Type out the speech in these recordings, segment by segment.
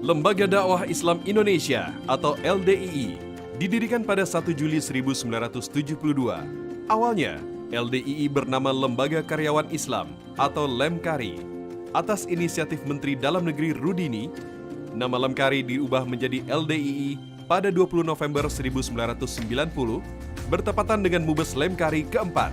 Lembaga Dakwah Islam Indonesia atau LDII didirikan pada 1 Juli 1972. Awalnya, LDII bernama Lembaga Karyawan Islam atau Lemkari. Atas inisiatif Menteri Dalam Negeri Rudini, nama Lemkari diubah menjadi LDII pada 20 November 1990, bertepatan dengan Mubes Lemkari keempat.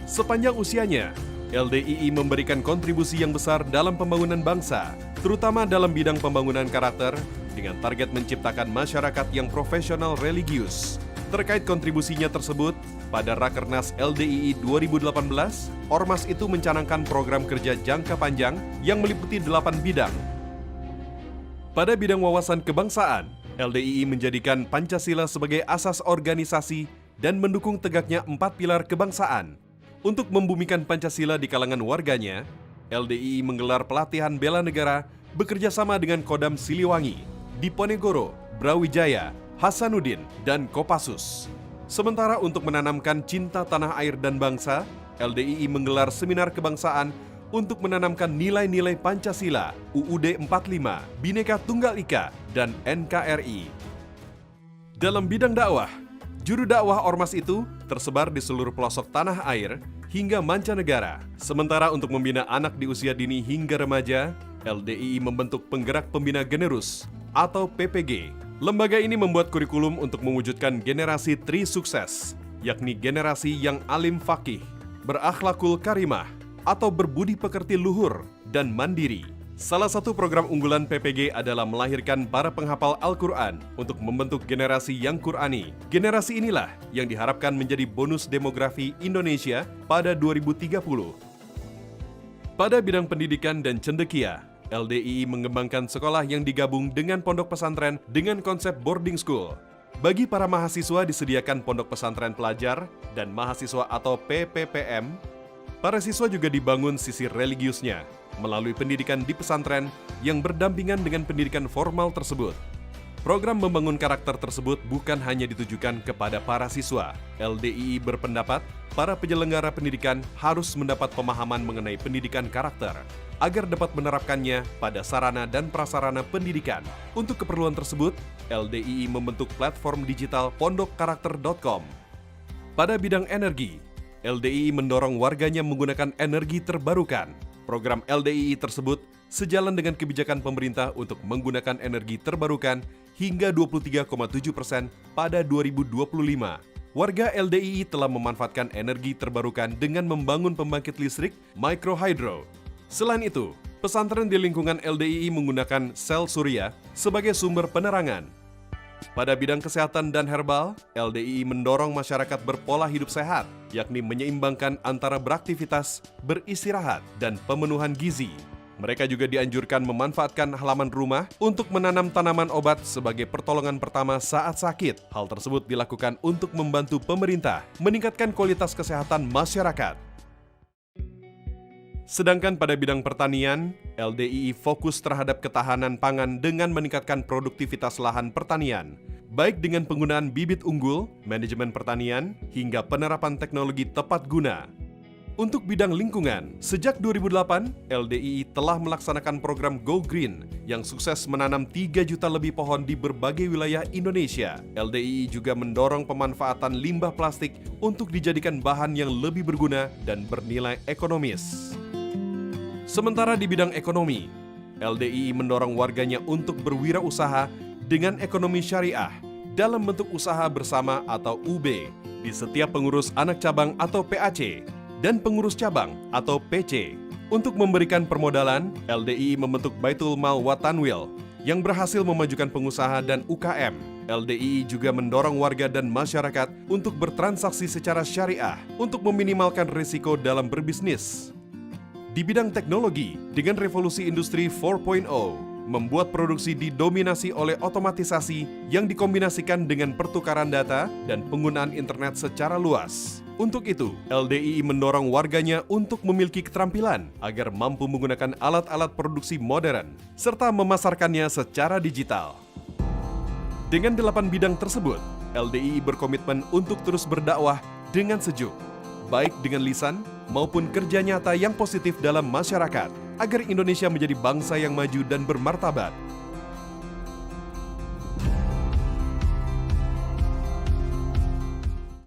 Sepanjang usianya, LDII memberikan kontribusi yang besar dalam pembangunan bangsa, terutama dalam bidang pembangunan karakter, dengan target menciptakan masyarakat yang profesional religius. Terkait kontribusinya tersebut, pada Rakernas LDII 2018, Ormas itu mencanangkan program kerja jangka panjang yang meliputi 8 bidang. Pada bidang wawasan kebangsaan, LDII menjadikan Pancasila sebagai asas organisasi dan mendukung tegaknya 4 pilar kebangsaan. Untuk membumikan Pancasila di kalangan warganya, LDII menggelar pelatihan bela negara bekerja sama dengan Kodam Siliwangi, Diponegoro, Brawijaya, Hasanuddin, dan Kopassus. Sementara untuk menanamkan cinta tanah air dan bangsa, LDII menggelar seminar kebangsaan untuk menanamkan nilai-nilai Pancasila, UUD 45, Bhinneka Tunggal Ika, dan NKRI. Dalam bidang dakwah, juru dakwah Ormas itu tersebar di seluruh pelosok tanah air hingga mancanegara. Sementara untuk membina anak di usia dini hingga remaja, LDII membentuk Penggerak Pembina Generus atau PPG. Lembaga ini membuat kurikulum untuk mewujudkan generasi Tri Sukses, yakni generasi yang alim fakih, berakhlakul karimah, atau berbudi pekerti luhur dan mandiri. Salah satu program unggulan PPG adalah melahirkan para penghafal Al-Quran untuk membentuk generasi yang Qurani. Generasi inilah yang diharapkan menjadi bonus demografi Indonesia pada 2030. Pada bidang pendidikan dan cendekia, LDII mengembangkan sekolah yang digabung dengan pondok pesantren dengan konsep boarding school. Bagi para mahasiswa disediakan pondok pesantren pelajar dan mahasiswa atau PPPM. Para siswa juga dibangun sisi religiusnya melalui pendidikan di pesantren yang berdampingan dengan pendidikan formal tersebut. Program membangun karakter tersebut bukan hanya ditujukan kepada para siswa. LDII berpendapat para penyelenggara pendidikan harus mendapat pemahaman mengenai pendidikan karakter agar dapat menerapkannya pada sarana dan prasarana pendidikan. Untuk keperluan tersebut, LDII membentuk platform digital pondokkarakter.com. Pada bidang energi, LDII mendorong warganya menggunakan energi terbarukan. Program LDII tersebut sejalan dengan kebijakan pemerintah untuk menggunakan energi terbarukan hingga 23,7% pada 2025. Warga LDII telah memanfaatkan energi terbarukan dengan membangun pembangkit listrik microhydro. Selain itu, pesantren di lingkungan LDII menggunakan sel surya sebagai sumber penerangan. Pada bidang kesehatan dan herbal, LDII mendorong masyarakat berpola hidup sehat, yakni menyeimbangkan antara beraktivitas, beristirahat, dan pemenuhan gizi. Mereka juga dianjurkan memanfaatkan halaman rumah untuk menanam tanaman obat sebagai pertolongan pertama saat sakit. Hal tersebut dilakukan untuk membantu pemerintah meningkatkan kualitas kesehatan masyarakat. Sedangkan pada bidang pertanian, LDII fokus terhadap ketahanan pangan dengan meningkatkan produktivitas lahan pertanian, baik dengan penggunaan bibit unggul, manajemen pertanian, hingga penerapan teknologi tepat guna. Untuk bidang lingkungan, sejak 2008, LDII telah melaksanakan program Go Green yang sukses menanam 3 juta lebih pohon di berbagai wilayah Indonesia. LDII juga mendorong pemanfaatan limbah plastik untuk dijadikan bahan yang lebih berguna dan bernilai ekonomis. Sementara di bidang ekonomi, LDII mendorong warganya untuk berwirausaha dengan ekonomi syariah dalam bentuk usaha bersama atau UB di setiap pengurus anak cabang atau PAC dan pengurus cabang atau PC. Untuk memberikan permodalan, LDII membentuk Baitul Mal wa Tanwil yang berhasil memajukan pengusaha dan UKM. LDII juga mendorong warga dan masyarakat untuk bertransaksi secara syariah untuk meminimalkan risiko dalam berbisnis. Di bidang teknologi, dengan revolusi industri 4.0, membuat produksi didominasi oleh otomatisasi yang dikombinasikan dengan pertukaran data dan penggunaan internet secara luas. Untuk itu, LDII mendorong warganya untuk memiliki keterampilan agar mampu menggunakan alat-alat produksi modern, serta memasarkannya secara digital. Dengan 8 bidang tersebut, LDII berkomitmen untuk terus berdakwah dengan sejuk, baik dengan lisan maupun kerja nyata yang positif dalam masyarakat, agar Indonesia menjadi bangsa yang maju dan bermartabat.